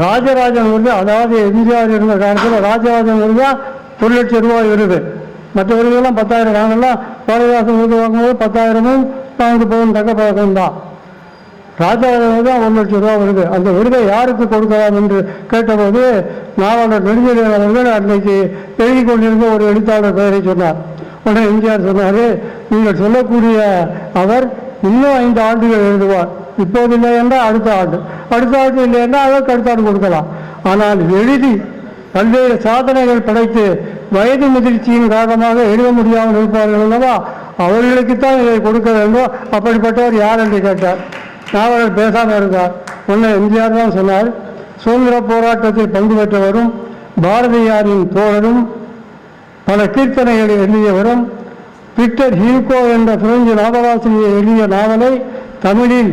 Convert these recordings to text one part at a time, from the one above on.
ராஜராஜன் விருது, அதாவது எம்ஜிஆர் இருந்த காலத்தில் ராஜராஜன் விருது தான் 1 லட்சம் ரூபாய் விருது. மற்ற விருதுகள்லாம் 10,000. நாங்கள்லாம் பாரதிதாசன் விருது வாங்கும்போது 10,000ம் 4 பவுன் தங்கப்பதக்கம் தான். ராஜராஜன் தான் 1 லட்சம் ரூபா வருது. அந்த விருதை யாருக்கு கொடுக்கலாம் என்று கேட்டபோது நாவலர் நெடுஞ்செழியன் அவர்கள் அன்றைக்கு எழுதி கொண்டிருந்த ஒரு எழுத்தாளர் பெயரை சொன்னார். உடனே எம்ஜிஆர் சொன்னார், நீங்கள் சொல்லக்கூடிய அவர் இன்னும் 5 ஆண்டுகள் எழுதுவார். இப்போது இல்லை என்றால் அடுத்த ஆண்டு இல்லை என்றால் அதற்கு அடுத்த ஆண்டு கொடுக்கலாம். ஆனால் எழுதி பல்வேறு சாதனைகள் படைத்து வயது முதிர்ச்சியின் காரணமாக எழுத முடியாமல் இருப்பார்கள் அல்லவா, அவர்களுக்குத்தான் இதை கொடுக்க வேண்டும். அப்படிப்பட்டவர் யார் என்று கேட்டார். நாவலர் பேசாமல் இருந்தார். உடனே எம்ஜிஆர் தான் சொன்னார், சுதந்திர போராட்டத்தில் பங்கு பெற்றவரும் பாரதியாரின் தோழரும் பல கீர்த்தனைகளை எழுதியவரும் விக்டர் ஹியூகோ என்ற பிரெஞ்சு நாவலாசிரியர் எழுதிய நாவலை தமிழில்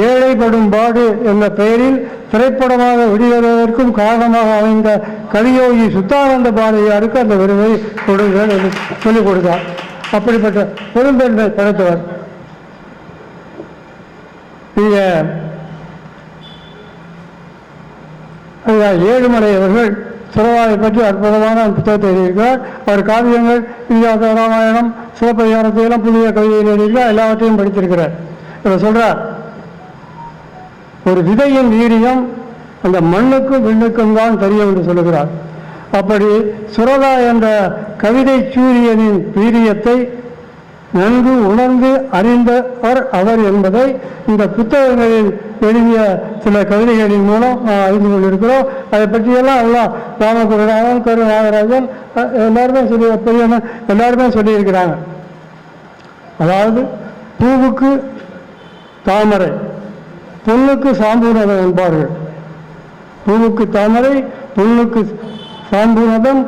ஏழைப்படும் பாடு என்ற பெயரில் திரைப்படமாக வெளிவருவதற்கும் காரணமாக அமைந்த கவியோகி சுத்தானந்த பாரதியாருக்கு அந்த விருதை கொடுங்கள் என்று சொல்லிக் கொடுத்தார். அப்படிப்பட்ட பெரும்பெருமை படைத்தவர். ஏழுமலை அவர்கள் சுரவாவை பற்றி அற்புதமான புத்தகத்தை எழுதியிருக்கிறார். அவர் காவியங்கள், இந்தியாச ராமாயணம், சிவபரிகாரத்தை எல்லாம் புதிய கவிதையில் எழுதியிருக்கிறார். எல்லாவற்றையும் படித்திருக்கிறார். இவர் சொல்றார், ஒரு விதையின் வீரியம் அந்த மண்ணுக்கும் விண்ணுக்கும் தான் தெரியும் என்று சொல்லுகிறார். அப்படி சுரதா என்ற கவிதை சூரியனின் வீரியத்தை நன்கு உணர்ந்து அறிந்தவர் அவர் என்பதை இந்த புத்தகங்களில் எழுதிய சில கவிதைகளின் மூலம் அறிந்து கொண்டிருக்கிறோம். அதை பற்றியெல்லாம் எல்லாம் ராமகுருநாதன், கரு நாகராஜன் எல்லாருமே பெரியவன் எல்லாருமே சொல்லியிருக்கிறாங்க. அதாவது பூவுக்கு தாமரை, பொண்ணுக்கு சாம்பூனதம் என்பார்கள். பூவுக்கு தாமரை, பொண்ணுக்கு சாம்பூனதம்,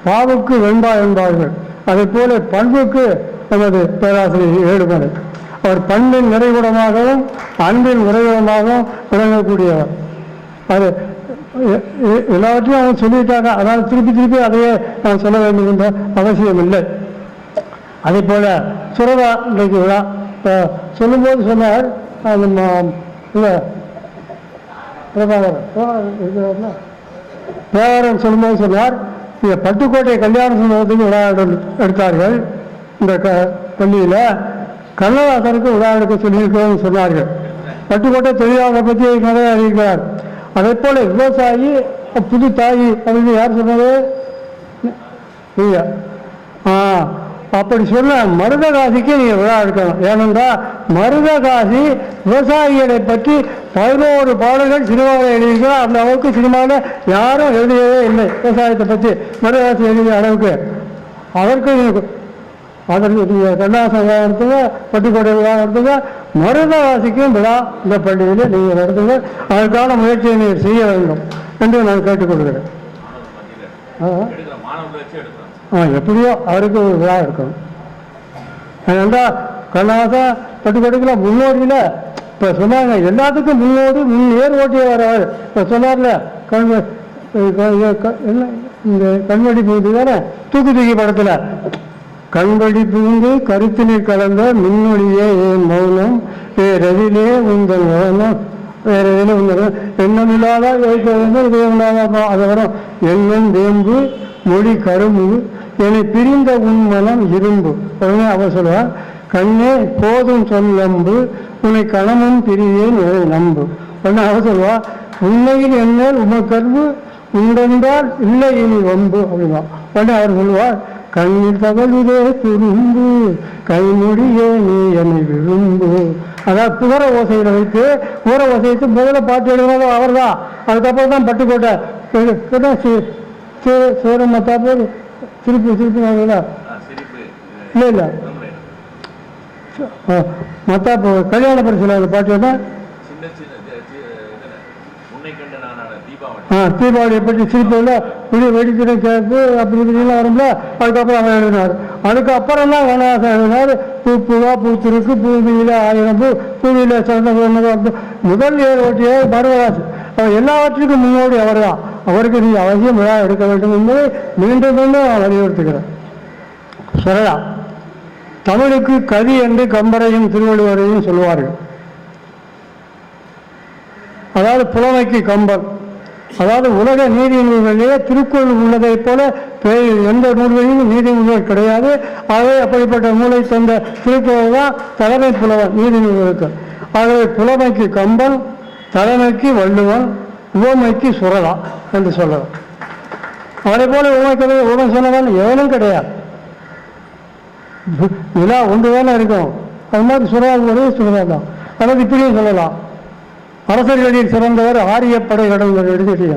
பாவுக்கு வெண்பா என்பார்கள். அதே போல பண்புக்கு நமது பேராசிரியர் ஏழுமலை. அவர் பண்பின் நிறைவுடமாகவும் அன்பின் உறைவிடமாகவும் விளங்கக்கூடியவர். அது எல்லாவற்றையும் அவங்க சொல்லிட்டாங்க. அதனால் திருப்பி அதையே நான் சொல்ல வேண்டும் என்ற அவசியம் இல்லை. அதே போல சுரதா இன்றைக்கு விழா சொல்லும்போது சொன்னார், இல்லை பிரபாகரன் சொல்லும்போது சொன்னார், இந்த பட்டுக்கோட்டை கல்யாண சுந்தரத்துக்கு விழா எடுத்தார்கள். இந்த பள்ளியில் கண்ணதாசனுக்கு விழா எடுக்க சொல்லியிருக்கிறோம் சொன்னார்கள். பட்டுக்கோட்டை தொழிலாளரை பற்றி நிறைய அறிவிக்கிறார். அதே போல விவசாயி புது தாயி அப்படின்னு யார் சொன்னது? அப்படி சொன்ன மருதகாசிக்கு நீங்கள் விழா எடுக்கணும். ஏனென்றால் மருதகாசி விவசாயிகளை பற்றி 11 பாடல்கள் சினிமாவில் எழுதியிருக்கிறார். அந்த அளவுக்கு சினிமாவில் யாரும் எழுதியவே இல்லை விவசாயத்தை பற்றி மருதகாசி எழுதிய அளவுக்கு. அதற்கு நீங்கள் கண்ணதாசன் விழா எடுத்துங்க, பட்டுக்கோட்டை விழா எடுத்துங்க, மருதகாசிக்கும் விழா இந்த பள்ளியில் நீங்கள் நடத்துங்க. அதற்கான முயற்சியை நீங்கள் செய்ய வேண்டும் என்று நான் கேட்டுக்கொள்கிறேன். எப்படியோ அவருக்கு ஒரு விழா இருக்கணும். ஏனென்றால் கண்ணதாசன் பட்டுக்கோட்டைக்குள்ள முன்னோடியில் இப்போ சொன்னாங்க, எல்லாத்துக்கும் முன்னோடி ஏர் ஓட்டியே வர்றாரு. இப்போ சொன்னார்ல இந்த கண்வடி பூந்து தானே தூக்கி படத்தில் கண்வடி பூந்து கருத்தினில் கலந்த மின்னொழியே ஏன் மௌனம் வேறெதிலே உங்கள் மௌனம் வேற எதிலே உங்கள் எண்ணம் இல்லாத அதை வரும். எண்ணம் வேம்பு மொழி கரும்பு என்னை பிரிந்த உன்மனம் இரும்பு. உடனே அவர் சொல்லுவார், கண்ணே போதும் சொல்லம்பு உன்னை கணமும் பிரியேன் நம்பு. உடனே அவர் சொல்லுவா, உண்மையில் என்ன உமக்கரும்பு உண்டென்றால் இல்லை இனி வம்பு அப்படின்னா. உடனே அவர் சொல்லுவார், கண்ணில் தகவலே துரும்பு கைமொழியே நீ என்னை விரும்பு. அதாவது புகர ஓசையில வைத்து புகர ஓசைத்து முதல்ல பாட்டு எழுதுனது அவர் தான். அதுக்கப்புறம் தான் பட்டுக்கோட்டை சேரமத்தா பேர் திருப்பி இல்லை மத்தா கல்யாண பரிசுல அந்த பாட்டு என்ன தீபாவளியை பற்றி சிரிப்பில் வெடிக்கிற கேட்கு அப்படி இப்படிலாம் வரும்ல. அதுக்கப்புறம் அவர் எழுதினார். அதுக்கப்புறம் தான் கண்ணதாசன் எழுதினார், பூவா பூத்திருக்கு பூமியில் 1000 பூ பூமியில் சிறந்த முதல் ஏர் ஓட்டிய மருதகாசி. அவர் எல்லாவற்றுக்கும் முன்னோடி அவர் தான். அவருக்கு நீ அவசியம் விழா எடுக்க வேண்டும் என்பதை மீண்டும் மீண்டும் வலியுறுத்துகிறார். சொல்லலாம், தமிழுக்கு கதி என்று கம்பரையும் திருவள்ளுவரையும் சொல்லுவார்கள். அதாவது புலமைக்கு கம்பர், அதாவது உலக நீதி நூல்களிலே திருக்குறள் உள்ளதைப் போல எந்த நூல்களிலும் நீதி நூல்கள் கிடையாது. ஆகவே அப்படிப்பட்ட நூலை தந்த திருக்குறள் தான் தலைமை புலவன் நீதி நூல்களுக்கு. ஆகவே புலமைக்கு கம்பன், தலைமைக்கு வள்ளுவன், உவமைக்கு சுரதா என்று சொல்லலாம். அதே போல உவமை சொன்னவன் எவனும் கிடையாது. விழா ஒன்று தானே இருக்கும். அது மாதிரி சுரதா சுரதா தான். அதாவது இப்படியும் சொல்லலாம். அரசர்களில் சிறந்தவர் ஆரியப்படை கடந்தவர் எழுதிய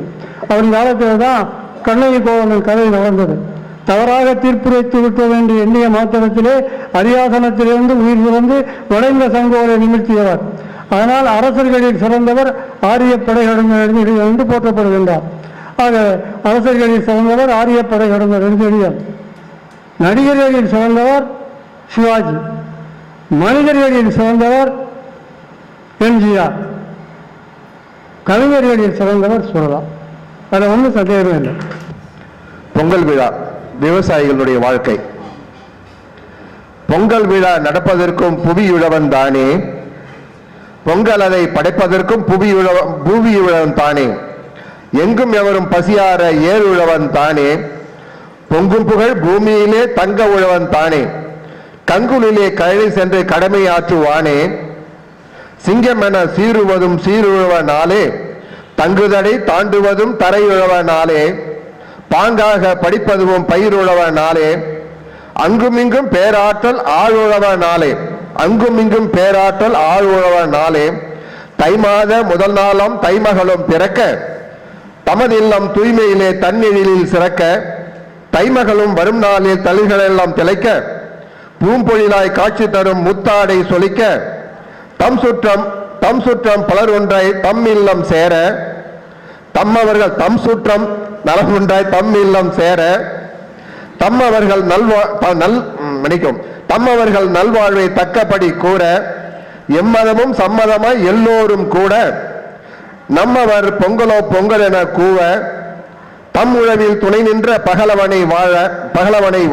அவன் காலத்தில் தான் கண்ணகி கோவலன் கதை நடந்தது. தவறாக தீர்ப்புரைத்து விட்ட வேண்டிய எண்ணிய மாத்திரத்திலே அரியாசனத்திலிருந்து உயிர் சிறந்து உடைந்த சங்கோலை நிமிர்த்தியவர். அதனால் அரசர்களில் சிறந்தவர் ஆரியப்படை கடந்த எழுதிய என்று போற்றப்படுகின்றார். ஆக அரசர்களில் சிறந்தவர் ஆரியப்படை கடந்த எழுதியர். நடிகர்களில் சிறந்தவர் சிவாஜி, மனிதர்களில் சிறந்தவர் எம்ஜிஆர், கவிஞர்களில் சிறந்தவர் சுரதா. அதில் ஒன்றும் சந்தேகமே இல்லை. பொங்கல் விழா விவசாயிகளுடைய வாழ்க்கை. பொங்கல் விழா நடப்பதற்கும் புவியுழவன் தானே, பொங்கல் அதை படைப்பதற்கும் புவியுழவன் தானே, எங்கும் எவரும் பசியார ஏழுழவன் தானே, பொங்கும் புகழ் பூமியிலே தங்க உழவன் தானே, கங்குலிலே கழனி சென்று கடமை ஆற்றுவானே, சிங்கம் என சீருவதும் சீருழவனாலே, தங்குதடை தாண்டுவதும் தரையுழவனாலே, பாங்காக படிப்பதுவும் பயிருழவனாலே, அங்குமிங்கும் பேராற்றல் ஆளுழவனாலே, அங்குமிங்கும் பேராற்றல் ஆளுழவனாலே, தை மாத முதல் நாளாம் தைமகளும் பிறக்க, தமதில்லம் தூய்மையிலே தண்ணெழிலில் சிறக்க, தைமகளும் வரும் நாளில் தளிர்களெல்லாம் திளைக்க, பூம்பொழிலாய் காட்சி தரும் முத்தாடை சொலிக்க, தம் சுற்றம் பலர் ஒன்றாய் தம் இல்லம் சேர, தம்மவர்கள் தம் சுற்றம் நலம் ஒன்றாய் தம் இல்லம் சேர, தம்மவர்கள் தம்மவர்கள் நல்வாழ்வை தக்கபடி கூற, எம்மதமும் சம்மதமாய் எல்லோரும் கூட, நம்மவர் பொங்கலோ பொங்கல் என கூவ, தம் உழவில் துணை நின்ற பகலவனை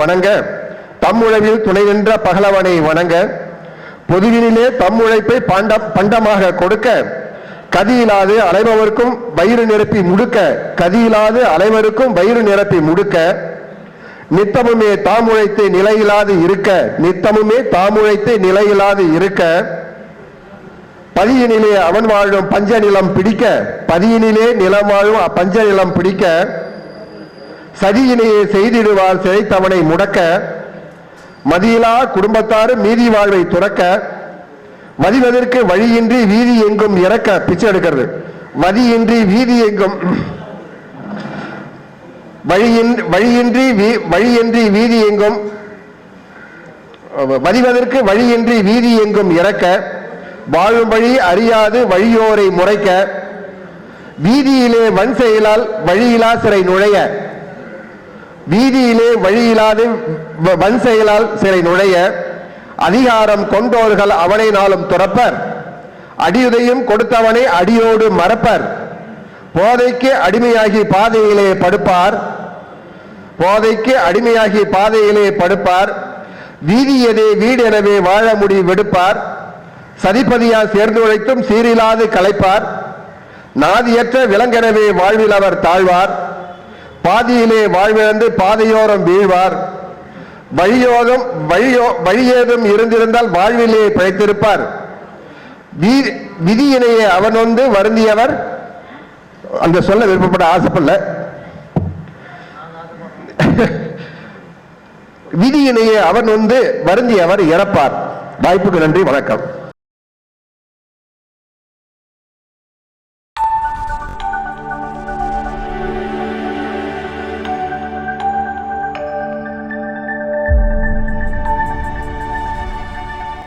வணங்க, தம் உழவில் துணை நின்ற பகலவனை வணங்க, பொதுவினிலே தம் உழைப்பை பண்டமாக கொடுக்க, கதியிலாது அலைவருக்கும் வயிறு நிரப்பி முடுக்க, கதியிலாது அலைவருக்கும் வயிறு நிரப்பி முடுக்க, நித்தமுமே தாம் உழைத்து நிலையிலாது இருக்க, நித்தமுமே தாம் உழைத்து நிலையிலாது இருக்க, பதியினிலே அவன் வாழும் பஞ்ச நிலம் பிடிக்க, பதியினிலே நிலம் வாழும் பஞ்ச நிலம் பிடிக்க, சதியினையே செய்திடுவார் சிறைத்தவனை முடக்க, மதியிலா குடும்பத்தாறு மீதி வாழ்வை துறக்க, மதிவதற்கு வழியின்றி வீதி எங்கும் இறக்க, பிச்சை எடுக்கிறது, மதியின்றி வீதி எங்கும் வழியின்றி வீதி எங்கும் மதிவதற்கு வழியின்றி வீதி எங்கும் இறக்க, வாழும் வழி அறியாது வழியோரை முறைக்க, வீதியிலே வன் செயலால் வழியிலா சிறை நுழைய, வீதியிலே வழியிலாது வன் செயலால் சிறை நுழைய, அதிகாரம் கொண்டோர்கள் அவனை நாளும் துறப்பர், அடியுதையும் கொடுத்தவனை அடியோடு மறப்பர், போதைக்கு அடிமையாகி பாதையிலே படுப்பார், போதைக்கு அடிமையாகி பாதையிலே படுப்பார், வீதியதே வீடு எனவே வாழ முடி வெடுப்பார், சதிபதியா சேர்ந்து உழைத்தும் சீரிலாது களைப்பார், நாதியற்ற விலங்கெனவே வாழ்வில் அவர் தாழ்வார், பாதியிலே வாழ்விழந்து பாதையோரம் வீழ்வார், வழியேதும் இருந்திருந்தால் வாழ்விலே பிழைத்திருப்பார், விதியினையே அவன் வந்து வருந்தியவர், அந்த சொல்ல விருப்பப்பட ஆசைப்படல, விதியினையே அவன் வந்து வருந்தியவர் இறப்பார். வாய்ப்புக்கு நன்றி, வணக்கம்.